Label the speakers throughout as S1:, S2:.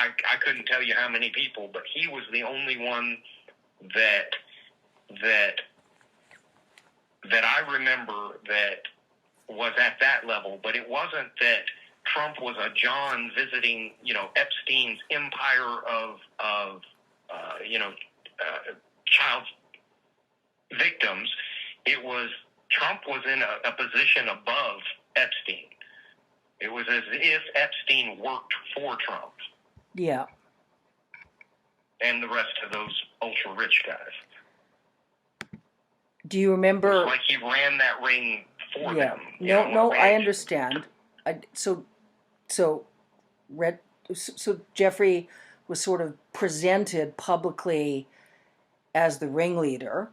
S1: I couldn't tell you how many people, but he was the only one that I remember that was at that level. But it wasn't that Trump was a John visiting, Epstein's empire of child victims. It was Trump was in a position above Epstein. It was as if Epstein worked for Trump.
S2: Yeah.
S1: And the rest of those ultra-rich guys.
S2: Do you remember...
S1: It was like he ran that ring for them.
S2: No, I understand. So Jeffrey was sort of presented publicly as the ringleader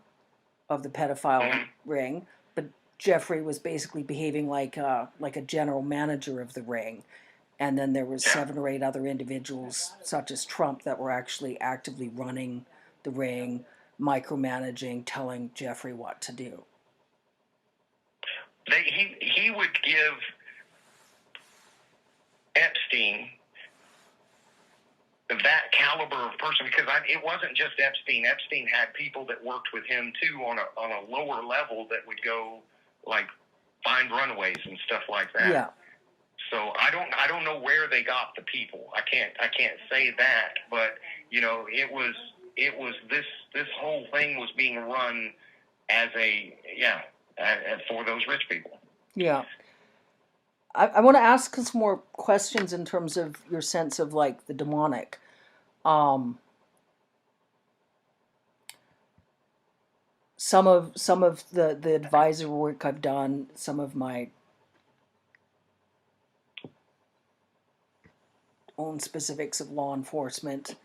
S2: of the pedophile ring, but Jeffrey was basically behaving like a general manager of the ring. And then there was 7 or 8 other individuals, such as Trump, that were actually actively running the ring, micromanaging, telling Jeffrey what to do.
S1: He would give Epstein that caliber of person, because it wasn't just Epstein. Epstein had people that worked with him too on a lower level that would go like find runaways and stuff like that.
S2: Yeah.
S1: So I don't know where they got the people. I can't say that, but it was this whole thing was being run as for those rich people.
S2: Yeah. I want to ask some more questions in terms of your sense of like the demonic. Some of the advisor work I've done, some of my own specifics of law enforcement,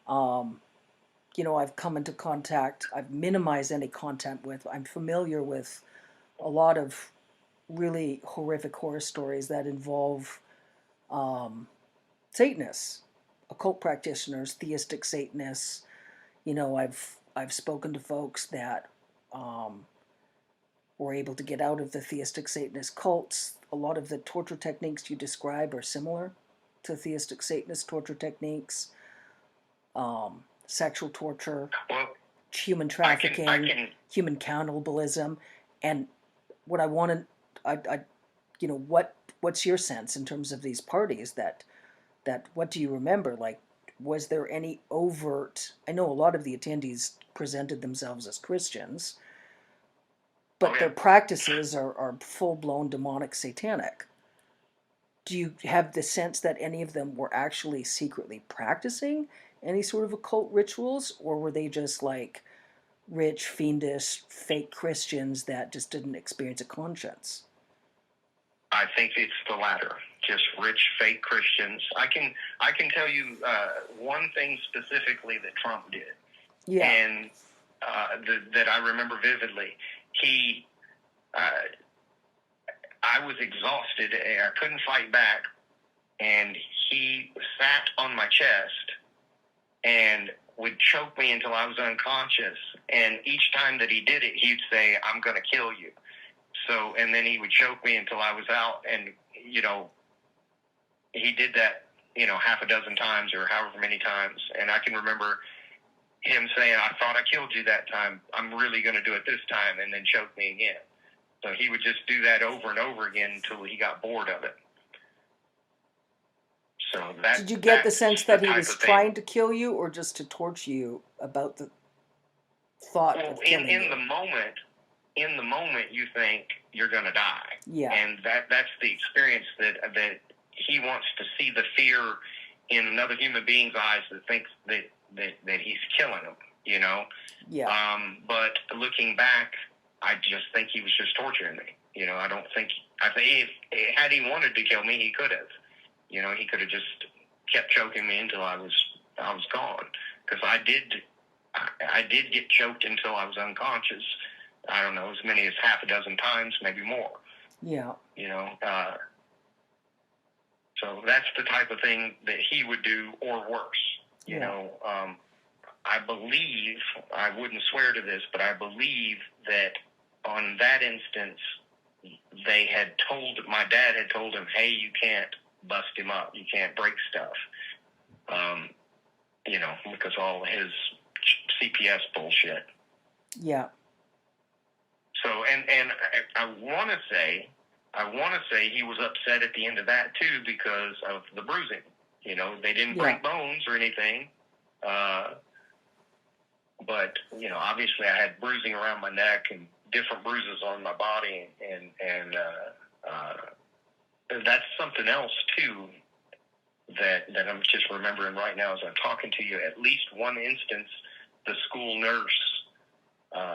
S2: I've come into contact, I've minimized any content with, I'm familiar with a lot of really horrific horror stories that involve Satanists, occult practitioners, theistic Satanists. I've spoken to folks that were able to get out of the theistic Satanist cults. A lot of the torture techniques you describe are similar to theistic Satanist torture techniques. Sexual torture, human trafficking, human cannibalism, and what I want to, what's your sense in terms of these parties that what do you remember? Like, was there any overt? I know a lot of the attendees presented themselves as Christians, but their practices are full-blown demonic satanic. Do you have the sense that any of them were actually secretly practicing any sort of occult rituals, or were they just like rich, fiendish, fake Christians that just didn't experience a conscience?
S1: I think it's the latter. Just rich, fake Christians. I can tell you one thing specifically that Trump did.
S2: Yeah.
S1: And that I remember vividly. I was exhausted. I couldn't fight back. And he sat on my chest and would choke me until I was unconscious. And each time that he did it, he'd say, "I'm going to kill you." So, and then he would choke me until I was out. And, he did that, half a dozen times or however many times. And I can remember him saying, "I thought I killed you that time. I'm really going to do it this time," and then choke me again. So he would just do that over and over again until he got bored of it. So
S2: did you get the sense that he was trying to kill you, or just to torture you about the thought of killing you?
S1: In the moment, you think you're going to die.
S2: Yeah.
S1: And that's the experience that he wants to see the fear in another human being's eyes that thinks that he's killing him,
S2: Yeah.
S1: But looking back, I just think he was just torturing me. I think if had he wanted to kill me, he could have. He could have just kept choking me until I was gone. Because I did get choked until I was unconscious. I don't know, as many as half a dozen times, maybe more.
S2: Yeah.
S1: So that's the type of thing that he would do, or worse. I believe, I wouldn't swear to this, but I believe that on that instance, my dad had told him, "Hey, you can't bust him up. You can't break stuff." You know, because all his CPS bullshit.
S2: Yeah.
S1: So, and I want to say he was upset at the end of that too because of the bruising. You know, they didn't break bones or anything, but you know, obviously I had bruising around my neck and different bruises on my body, and that's something else too that I'm just remembering right now as I'm talking to you. At least one instance, the school nurse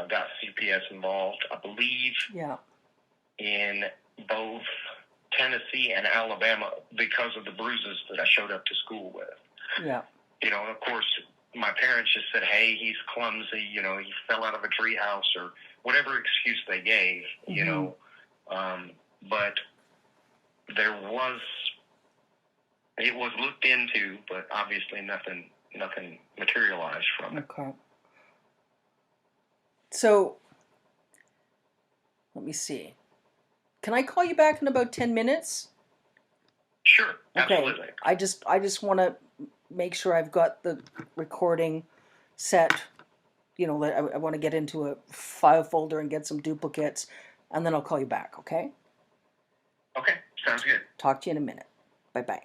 S1: got CPS involved, I believe, in both Tennessee and Alabama because of the bruises that I showed up to school with.
S2: Yeah.
S1: You know, and of course, my parents just said, hey, he's clumsy, you know, he fell out of a treehouse or whatever excuse they gave, you know. But it was looked into, but obviously nothing materialized from it.
S2: Okay. So, let me see. Can I call you back in about 10 minutes?
S1: Sure, absolutely.
S2: Okay. I just want to make sure I've got the recording set. You know, I want to get into a file folder and get some duplicates, and then I'll call you back, okay?
S1: Okay, sounds good.
S2: Talk to you in a minute. Bye-bye.